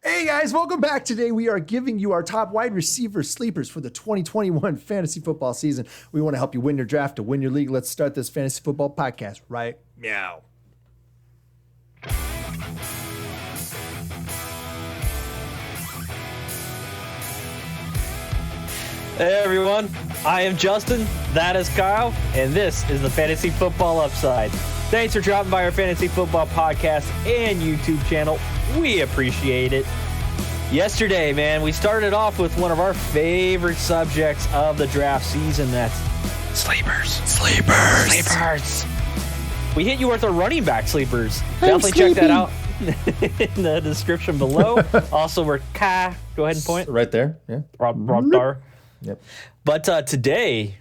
Hey guys, welcome back. Today we are giving you our top wide receiver sleepers for the 2021 fantasy football season. We want to help you win your draft to win your league. Let's start this fantasy football podcast right now. Hey everyone, I am Justin, that is Kyle, and this is the Fantasy Football Upside. Thanks for dropping by our Fantasy Football podcast and YouTube channel. We appreciate it. Yesterday, man, we started off with one of our favorite subjects of the draft season. That's sleepers. We hit you with our running back sleepers. Definitely check that out in the description below. Also, we're Kai. Go ahead and point. Right there. Yeah. Rob Dar. Yep. But today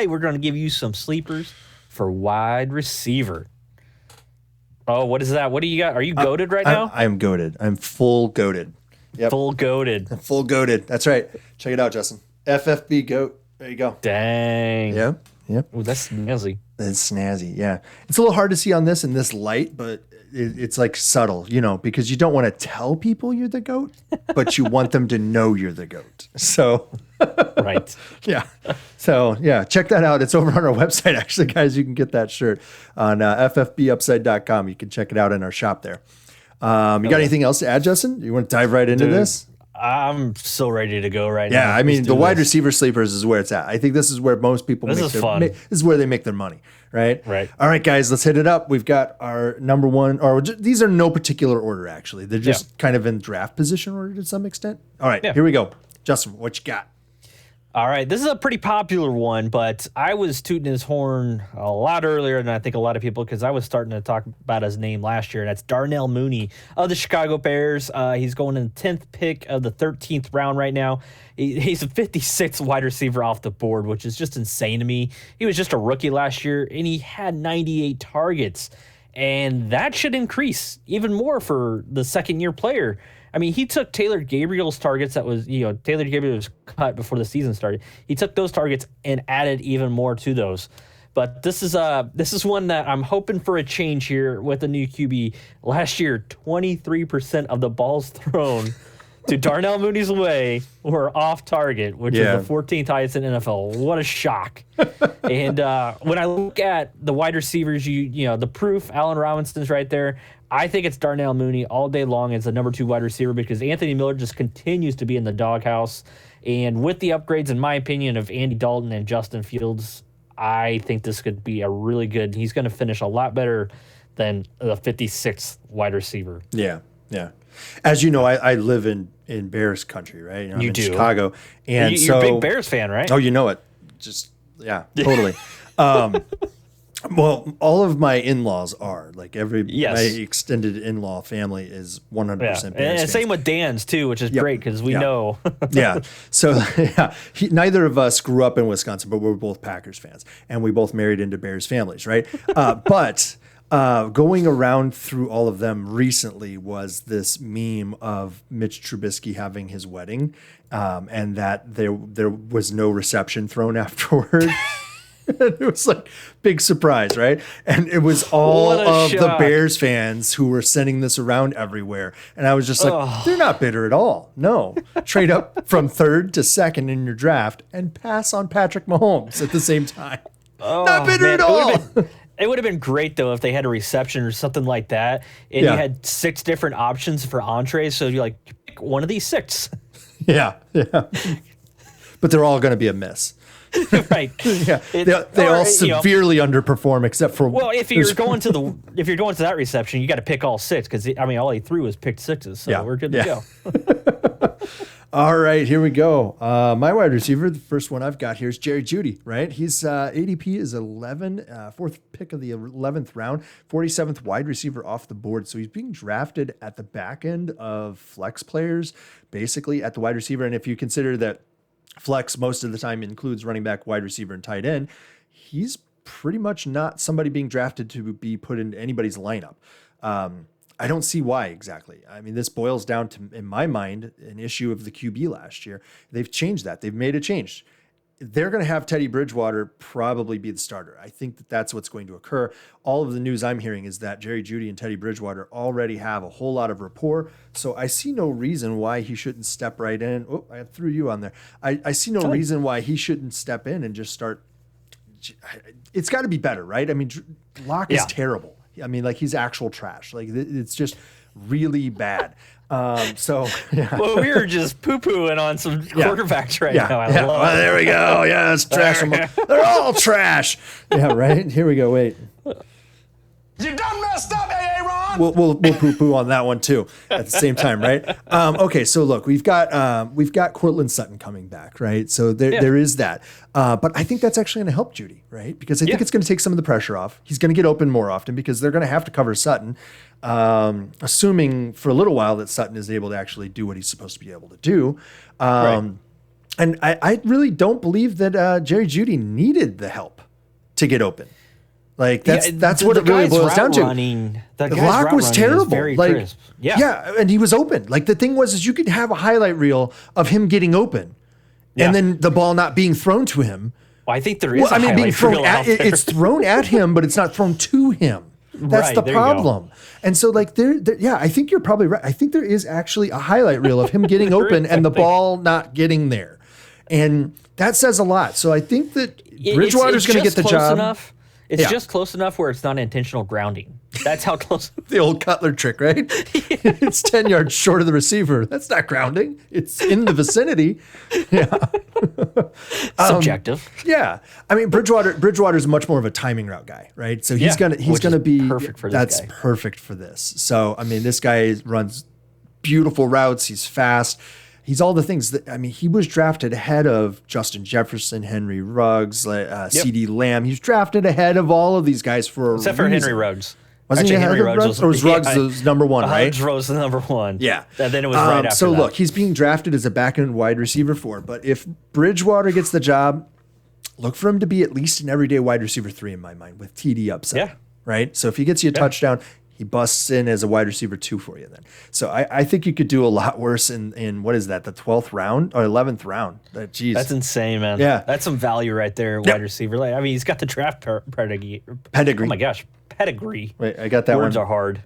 we're going to give you some sleepers for wide receiver. Oh, what is that? What do you got? Are you goated right now? I am goated. I'm full goated. Yep. Full goated. I'm full goated. That's right. Check it out, Justin. FFB goat. There you go. Dang. Yep. Ooh, that's snazzy. It's snazzy. Yeah. It's a little hard to see on this in this light, but it's like subtle, because you don't want to tell people you're the GOAT, but you want them to know you're the GOAT. So, right. Yeah. So, yeah, check that out. It's over on our website, actually, guys. You can get that shirt on ffbupside.com. You can check it out in our shop there. You got anything else to add, Justin? You want to dive right into this? I'm so ready to go right now. Yeah, I mean, the wide receiver sleepers is where it's at. I think this is where most people This is where they make their money, right? Right. All right, guys, let's hit it up. We've got our number one, these are no particular order, actually. They're just kind of in draft position order to some extent. All right, Here we go. Justin, what you got? All right, this is a pretty popular one, but I was tooting his horn a lot earlier than I think a lot of people because I was starting to talk about his name last year, and that's Darnell Mooney of the Chicago Bears. He's going in the 10th pick of the 13th round right now. He's a 56th wide receiver off the board, which is just insane to me. He was just a rookie last year, and he had 98 targets, and that should increase even more for the second-year player. I mean, he took Taylor Gabriel's targets Taylor Gabriel was cut before the season started. He took those targets and added even more to those. But this is one that I'm hoping for a change here with the new QB. Last year, 23% of the balls thrown to Darnell Mooney's way were off target, which is the 14th highest in NFL. What a shock. And when I look at the wide receivers, the proof, Allen Robinson's right there. I think it's Darnell Mooney all day long as the number 2 wide receiver because Anthony Miller just continues to be in the doghouse. And with the upgrades, in my opinion, of Andy Dalton and Justin Fields, I think this could be a really good. He's going to finish a lot better than the 56th wide receiver. Yeah. As you know, I live in Bears country, right? I'm in Chicago. And you're a big Bears fan, right? Oh, you know it. Totally. Well, all of my in-laws are my extended in-law family is 100% Bears and same with Dan's too, which is great because we know. Yeah. So neither of us grew up in Wisconsin, but we're both Packers fans, and we both married into Bears families, right? But going around through all of them recently was this meme of Mitch Trubisky having his wedding, and that there was no reception thrown afterward. It was like big surprise, right? And it was all of the Bears fans who were sending this around everywhere. And I was just like, they're not bitter at all. No. Trade up from 3rd to 2nd in your draft and pass on Patrick Mahomes at the same time. Not bitter at all. It would have been great, though, if they had a reception or something like that. And you had 6 different options for entrees. So you're like, pick one of these 6. Yeah. But they're all going to be a miss. Right. Yeah. They all severely underperform except for if you're going to that reception, you got to pick all 6 because all he threw was picked 6s, so we're good to go. All right, here we go. My wide receiver, the first one I've got here is Jerry Jeudy, right? He's ADP is 11, 4th pick of the 11th round, 47th wide receiver off the board. So he's being drafted at the back end of flex players, basically at the wide receiver. And if you consider that flex most of the time includes running back, wide receiver, and tight end, he's pretty much not somebody being drafted to be put into anybody's lineup. I don't see why exactly. I mean, this boils down to, in my mind, an issue of the QB last year. They've changed that. They've made a change. they're going to have Teddy Bridgewater probably be the starter. I think that that's what's going to occur. All of the news I'm hearing is that Jerry Jeudy and Teddy Bridgewater already have a whole lot of rapport. So I see no reason why he shouldn't step right in. Oh, I threw you on there. I see no reason why he shouldn't step in and just start. It's got to be better, right? I mean, Locke is terrible. I mean, like, he's actual trash. Like, it's just really bad. Well, we were just poo-pooing on some quarterbacks right now. I love well, there we go. Yeah, it's trash. They're all trash. Yeah, right. Here we go. Wait. You done messed up, Aaron. We'll poo-poo on that one too at the same time, right? Okay, so look, we've got Cortland Sutton coming back, right? So there is that, but I think that's actually going to help Jeudy, right? Because I think it's going to take some of the pressure off. He's going to get open more often because they're going to have to cover Sutton, assuming for a little while that Sutton is able to actually do what he's supposed to be able to do. And I really don't believe that Jerry Jeudy needed the help to get open. Like that's what it really boils down to. Locke was terrible. Like, crisp. And he was open. Like, the thing was, is you could have a highlight reel of him getting open, and then the ball not being thrown to him. Well, I think there is. Being thrown at it's thrown at him, but it's not thrown to him. That's the problem. And so, like, I think you're probably right. I think there is actually a highlight reel of him getting open and the ball not getting there, and that says a lot. So I think that Bridgewater's going to get the job. Enough. It's just close enough where it's not intentional grounding. That's how close. The old Cutler trick, right? It's 10 yards short of the receiver. That's not grounding. It's in the vicinity. Yeah. Subjective. Yeah. I mean, Bridgewater's much more of a timing route guy, right? So he's gonna be perfect for this That's guy. perfect for this. So I mean, this guy runs beautiful routes. He's fast. He's all the things that, I mean, he was drafted ahead of Justin Jefferson, Henry Ruggs, CeeDee Lamb. He's drafted ahead of all of these guys for a reason. Except for Henry Ruggs. Wasn't he ahead of Ruggs? Or was Ruggs the number one, right? Ruggs was the number one. Yeah. And then it was right after so that. Look, he's being drafted as a back-end wide receiver 4. But if Bridgewater gets the job, look for him to be at least an everyday wide receiver 3 in my mind, with TD upside. Yeah. Right? So if he gets you a touchdown, he busts in as a wide receiver 2 for you then. So I think you could do a lot worse in what is that, the 12th round or 11th round? Jeez. That's insane, man. Yeah. That's some value right there, wide receiver. Like, I mean, he's got the draft pedigree. Pedigree. Oh my gosh, pedigree. Wait, I got that Words one. are hard.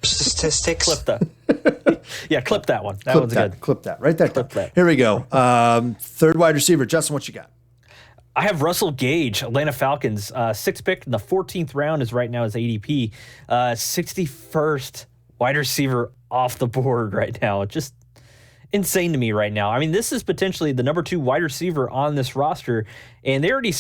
Statistics. Clip that. Clip that one. That one's good. Clip that. Write that down. that. Here we go. Third wide receiver. Justin, what you got? I have Russell Gage, Atlanta Falcons, 6th pick in the 14th round is right now his ADP. 61st wide receiver off the board right now. Just insane to me right now. I mean, this is potentially the number 2 wide receiver on this roster, and they already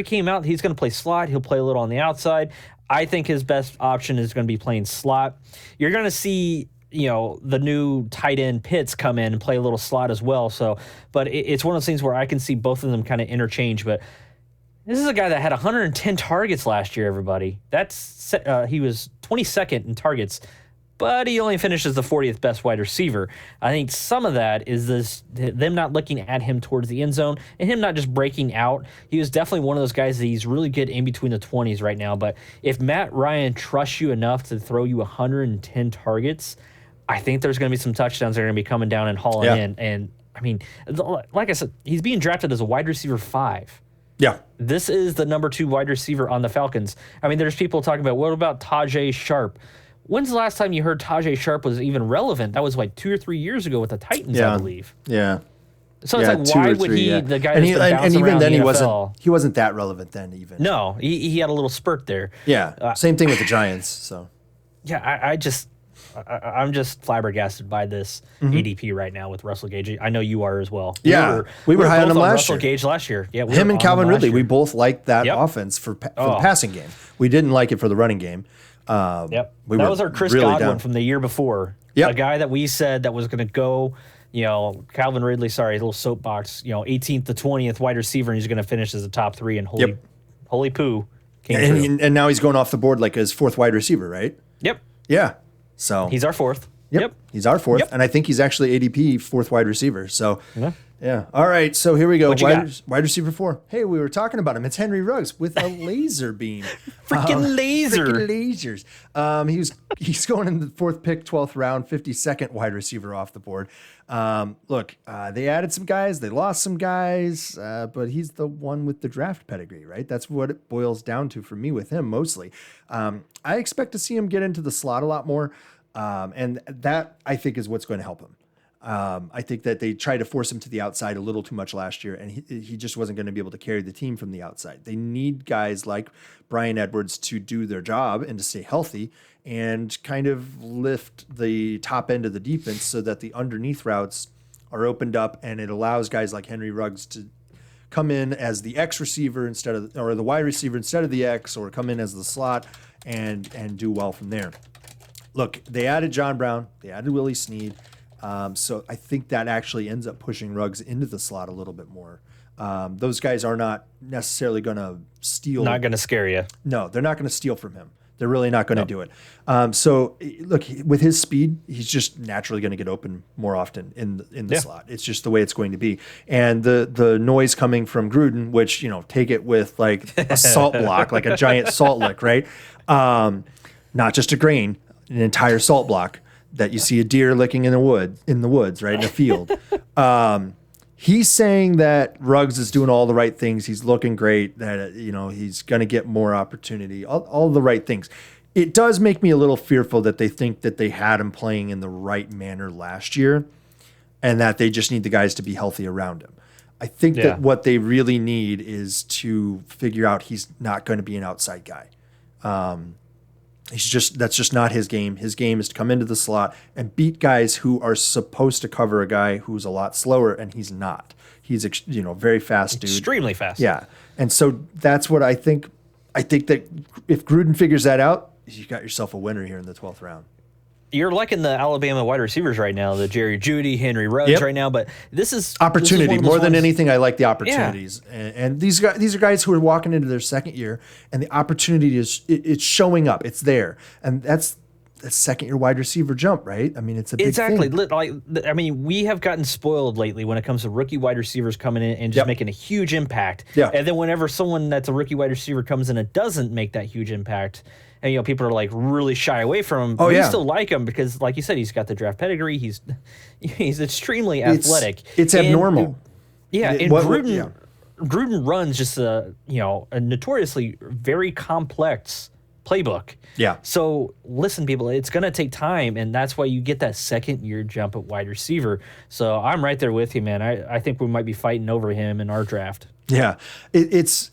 came out, he's going to play slot. He'll play a little on the outside. I think his best option is going to be playing slot. You're going to see, the new tight end Pitts come in and play a little slot as well. So, but it's one of those things where I can see both of them kind of interchange. But this is a guy that had 110 targets last year, everybody. He was 22nd in targets, but he only finishes the 40th best wide receiver. I think some of that is them not looking at him towards the end zone and him not just breaking out. He was definitely one of those guys that he's really good in between the 20s right now. But if Matt Ryan trusts you enough to throw you 110 targets, I think there's going to be some touchdowns that are going to be coming down and hauling in. And, I mean, like I said, he's being drafted as a wide receiver 5. Yeah. This is the number 2 wide receiver on the Falcons. I mean, there's people talking about, what about Tajay Sharp? When's the last time you heard Tajay Sharp was even relevant? That was like 2 or 3 years ago with the Titans, I believe. Yeah. So it's like, why would he, the guy that's been bouncing and even around then, the NFL, he wasn't that relevant then even. No, he had a little spurt there. Yeah. Same thing with the Giants. So. Yeah, I'm just flabbergasted by this ADP right now with Russell Gage. I know you are as well. Yeah, we were high on him last year. Russell Gage last year. Yeah, him and Calvin Ridley. We both liked that offense for the passing game. We didn't like it for the running game. That was our Chris Godwin from the year before. A guy that we said that was going to go. Calvin Ridley. Sorry, little soapbox. 18th to 20th wide receiver, and he's going to finish as a top 3. And holy poo. And now he's going off the board like his 4th wide receiver, right? Yep. Yeah. So he's our 4th. Yep. He's our 4th, and I think he's actually ADP 4th wide receiver. So Yeah. All right. So here we go. What you got? Wide receiver 4. Hey, we were talking about him. It's Henry Ruggs with a laser beam. Freaking laser. Freaking lasers. He's going in the 4th pick, 12th round, 52nd wide receiver off the board. Look, they added some guys, they lost some guys, but he's the one with the draft pedigree, right? That's what it boils down to for me with him mostly. I expect to see him get into the slot a lot more, and that I think is what's going to help him. I think that they tried to force him to the outside a little too much last year, and he just wasn't going to be able to carry the team from the outside. They need guys like Brian Edwards to do their job and to stay healthy and kind of lift the top end of the defense so that the underneath routes are opened up, and it allows guys like Henry Ruggs to come in as the X receiver or the wide receiver instead of the X, or come in as the slot and do well from there. Look, they added John Brown, they added Willie Snead. So I think that actually ends up pushing Ruggs into the slot a little bit more. Those guys are not necessarily going to steal. Not going to scare you. No, they're not going to steal from him. They're really not going to do it. So look, with his speed, he's just naturally going to get open more often in the slot. It's just the way it's going to be. And the noise coming from Gruden, which, take it with like a salt block, like a giant salt lick, right? Not just a grain, an entire salt block that you see a deer licking in the woods, right, in a field. He's saying that Ruggs is doing all the right things. He's looking great, that, he's going to get more opportunity, all the right things. It does make me a little fearful that they think that they had him playing in the right manner last year and that they just need the guys to be healthy around him. I think that what they really need is to figure out he's not going to be an outside guy. That's just not his game. His game is to come into the slot and beat guys who are supposed to cover a guy who's a lot slower, and he's not. He's very fast dude. Extremely fast. Yeah. And so that's what I think. I think that if Gruden figures that out, you got yourself a winner here in the 12th round. You're liking the Alabama wide receivers right now, the Jerry Jeudy, Henry Ruggs right now, but this is opportunity. This is more than anything, I like the opportunities. Yeah. And these are guys who are walking into their second year, and the opportunity it's showing up. It's there. And that's second-year wide receiver jump, right? I mean, it's a big thing. Like, we have gotten spoiled lately when it comes to rookie wide receivers coming in and just making a huge impact. Yeah. And then whenever someone that's a rookie wide receiver comes in and doesn't make that huge impact, and people are like really shy away from him. Oh, we still like him because, like you said, he's got the draft pedigree. He's extremely athletic. It's abnormal. Gruden runs just a notoriously very complex playbook. Yeah. So listen, people, it's going to take time, and that's why you get that second-year jump at wide receiver. So I'm right there with you, man. I think we might be fighting over him in our draft. Yeah, it's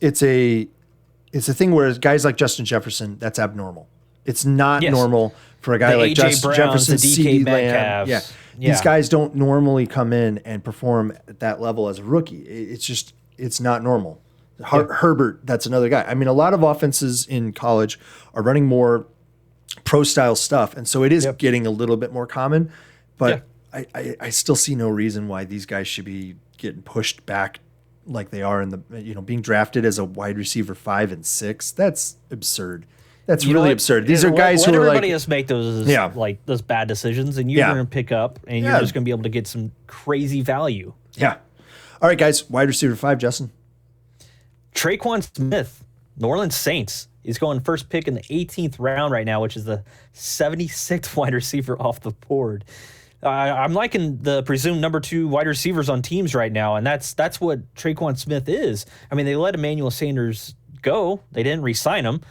a thing where guys like Justin Jefferson, that's abnormal. It's not normal for a guy like Justin Jefferson, CeeDee Lamb. Yeah. These guys don't normally come in and perform at that level as a rookie. It's not normal. Herbert, that's another guy. I mean, a lot of offenses in college are running more pro-style stuff, and so it is getting a little bit more common. But I still see no reason why these guys should be getting pushed back like they are in the being drafted as a wide receiver 5 and 6. That's absurd. That's really absurd. These are guys who are everybody else make those those bad decisions, and you're going to pick up, and you're just going to be able to get some crazy value. Yeah. All right, guys. Wide receiver 5, Justin. Traquan Smith, New Orleans Saints. He's going first pick in the 18th round right now, which is the 76th wide receiver off the board. I'm liking the presumed number 2 wide receivers on teams right now, and that's what Traquan Smith is. I mean, they let Emmanuel Sanders go. They didn't re-sign him.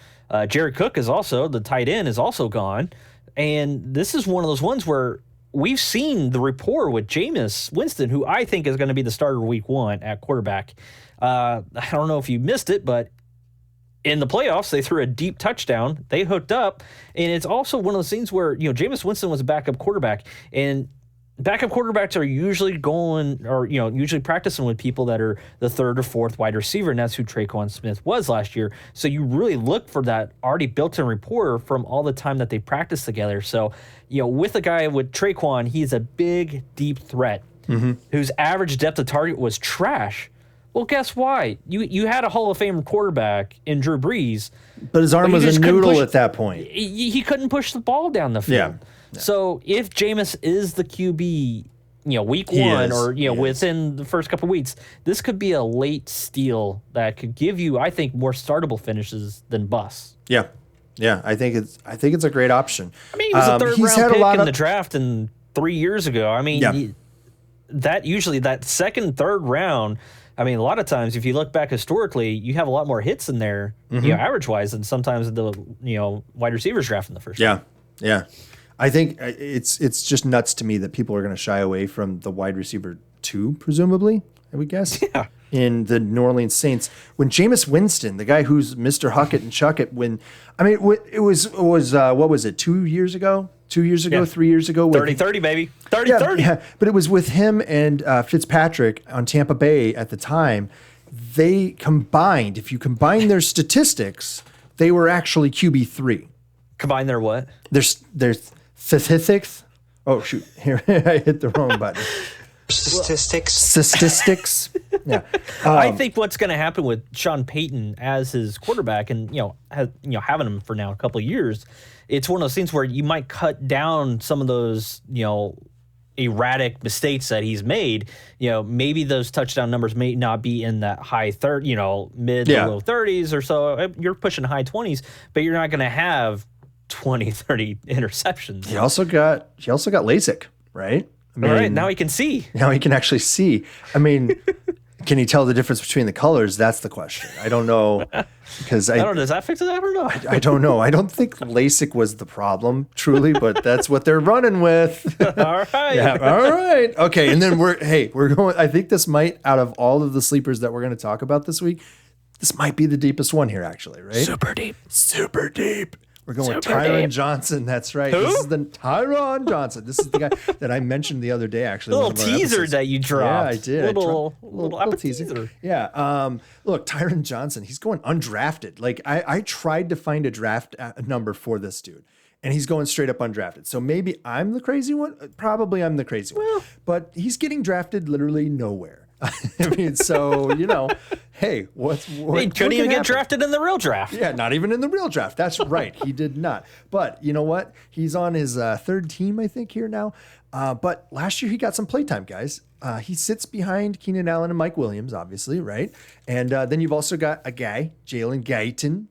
Jared Cook is also, the tight end, is also gone. And this is one of those ones where we've seen the rapport with Jameis Winston, who I think is going to be the starter week 1 at quarterback. I don't know if you missed it, but in the playoffs, they threw a deep touchdown. They hooked up. And it's also one of those things where, Jameis Winston was a backup quarterback. And backup quarterbacks are usually usually practicing with people that are the 3rd or 4th wide receiver. And that's who Traquan Smith was last year. So you really look for that already built-in rapport from all the time that they practiced together. So, with a guy with Traquan, he's a big, deep threat whose average depth of target was trash. Well, guess why? You had a Hall of Fame quarterback in Drew Brees. But his arm was a noodle at that point. He couldn't push the ball down the field. Yeah. So if Jameis is the QB week He one is. or He is. within the first couple of weeks, this could be a late steal that could give you, I think, more startable finishes than busts. Yeah. Yeah. I think it's a great option. I mean, he was a third he's round had a pick lot in of the draft and 3 years ago. I mean, Yeah. that second, third round. I mean, a lot of times, if you look back historically, you have a lot more hits in there, average wise, than sometimes the wide receivers draft in the first round. Yeah. I think it's just nuts to me that people are going to shy away from the wide receiver 2, presumably, I would guess. Yeah. In the New Orleans Saints, when Jameis Winston, the guy who's Mr. Huck It and Chuck It, it was what was it, 2 years ago? 2 years ago, Yeah. 3 years ago? 30-30, baby. 30-30. Yeah, but it was with him and Fitzpatrick on Tampa Bay at the time. They combined, if you combine their statistics, they were actually QB3. Combine their what? Their statistics. Oh shoot! Here I hit the wrong button. Statistics. Yeah. I think what's going to happen with Sean Payton as his quarterback, and having him for now a couple of years, it's one of those things where you might cut down some of those erratic mistakes that he's made. Maybe those touchdown numbers may not be in that high mid to low 30s or so. You're pushing high 20s, but you're not going to have 20, 30 interceptions. He also got LASIK, right? All right, now he can see. Now he can actually see. I mean, can he tell the difference between the colors? That's the question. I don't know because I don't know. Does that fix that or not? I don't know. I don't think LASIK was the problem, truly, but that's what they're running with. All right. Yeah. All right. Okay. And then we're going. I think this might, out of all of the sleepers that we're going to talk about this week, this might be the deepest one here, actually. Right? Super deep. Super deep. We're going with Super Tyron deep. Johnson. That's right. Who? This is the Tyron Johnson. This is the guy that I mentioned the other day, actually. Little one of our teaser episodes. that you dropped. Yeah, I did. Little teaser. Yeah. Look, Tyron Johnson, he's going undrafted. Like, I tried to find a draft number for this dude, and he's going straight up undrafted. So maybe I'm the crazy one. Probably I'm the crazy one. But he's getting drafted literally nowhere. I mean, so, hey, what He couldn't even get drafted in the real draft. Yeah, not even in the real draft. That's right. He did not. But you know what? He's on his third team, I think, here now. But last year he got some playtime, guys. He sits behind Keenan Allen and Mike Williams, obviously, right? And then you've also got a guy, Jalen Guyton,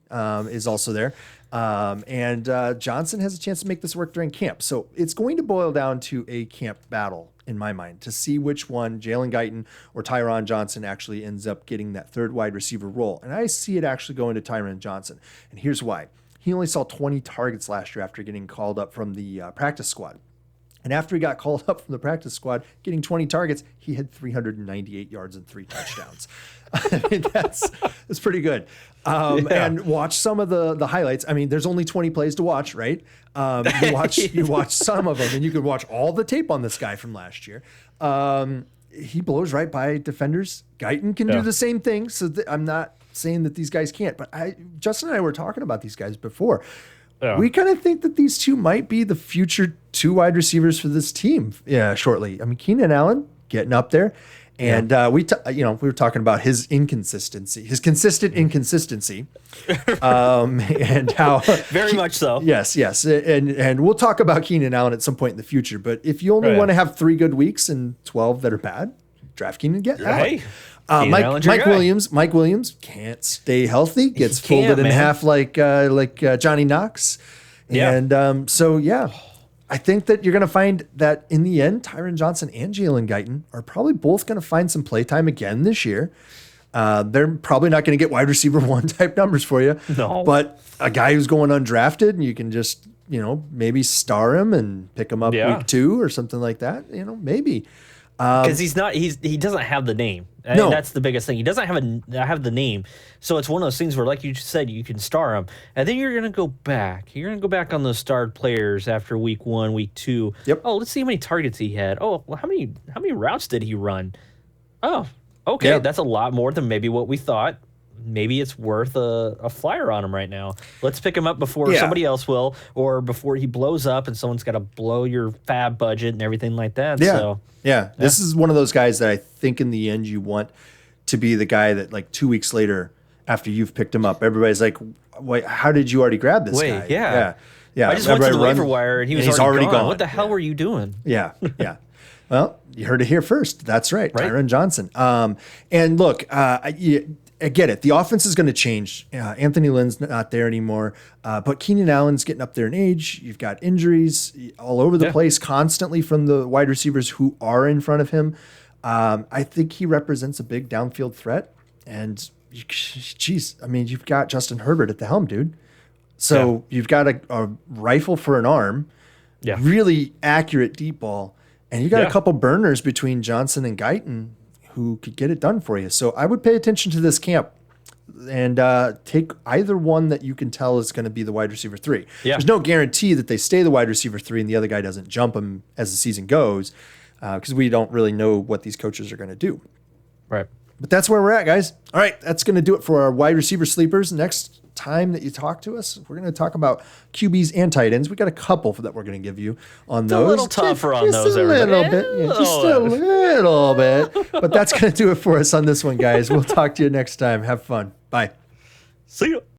is also there. And Johnson has a chance to make this work during camp. So it's going to boil down to a camp battle, in my mind, to see which one, Jalen Guyton or Tyron Johnson, actually ends up getting that third wide receiver role. And I see it actually going to Tyron Johnson. And here's why. He only saw 20 targets last year after getting called up from the practice squad. And after he got called up from the practice squad, getting 20 targets, he had 398 yards and 3 touchdowns. I mean, that's pretty good. And watch some of the highlights. I mean, there's only 20 plays to watch, right? You watch some of them, and you can watch all the tape on this guy from last year. He blows right by defenders. Guyton can do the same thing. So I'm not saying that these guys can't, but Justin and I were talking about these guys before. Yeah. We kind of think that these two might be the future 2 wide receivers for this team. Yeah, shortly. I mean, Keenan Allen getting up there, and we were talking about his inconsistency, his consistent inconsistency, and how very much so. Yes, and we'll talk about Keenan Allen at some point in the future. But if you only want to have 3 good weeks and 12 that are bad, draft Keenan Allen. Mike Williams can't stay healthy. Gets folded in half like Johnny Knox. And I think that you're going to find that in the end, Tyron Johnson and Jalen Guyton are probably both going to find some playtime again this year. They're probably not going to get wide receiver 1 type numbers for you. No. But a guy who's going undrafted, and you can just maybe star him and pick him up week 2 or something like that. Maybe. Because he doesn't have the name. No. That's the biggest thing. He doesn't have the name. So it's one of those things where, like you just said, you can star him. And then you're going to go back. You're going to go back on those starred players after week 1, week 2. Yep. Oh, let's see how many targets he had. Oh, well, how many routes did he run? Oh, okay. Yeah. That's a lot more than maybe what we thought. Maybe it's worth a flyer on him right now. Let's pick him up before somebody else will, or before he blows up and someone's got to blow your fab budget and everything like that. Yeah. So, This is one of those guys that I think in the end you want to be the guy that, like, 2 weeks later after you've picked him up, everybody's like, wait, how did you already grab this guy? Yeah. I just went to the waiver wire and he was already gone. What the hell were you doing? Yeah. Well, you heard it here first. That's right. Right. Tyron Johnson. And look, I get it. The offense is going to change. Anthony Lynn's not there anymore. But Keenan Allen's getting up there in age. You've got injuries all over the place constantly from the wide receivers who are in front of him. I think he represents a big downfield threat. And, geez, I mean, you've got Justin Herbert at the helm, dude. So you've got a rifle for an arm, really accurate deep ball, and you got a couple burners between Johnson and Guyton who could get it done for you. So I would pay attention to this camp and take either one that you can tell is going to be the wide receiver 3. Yeah. There's no guarantee that they stay the wide receiver 3 and the other guy doesn't jump him as the season goes because we don't really know what these coaches are going to do. Right. But that's where we're at, guys. All right, that's going to do it for our wide receiver sleepers. Next time that you talk to us, we're going to talk about QBs and tight ends. We got a couple that we're going to give you on those. A little tougher on those. Just a little bit. Yeah, just a little bit. But that's going to do it for us on this one, guys. We'll talk to you next time. Have fun. Bye. See you.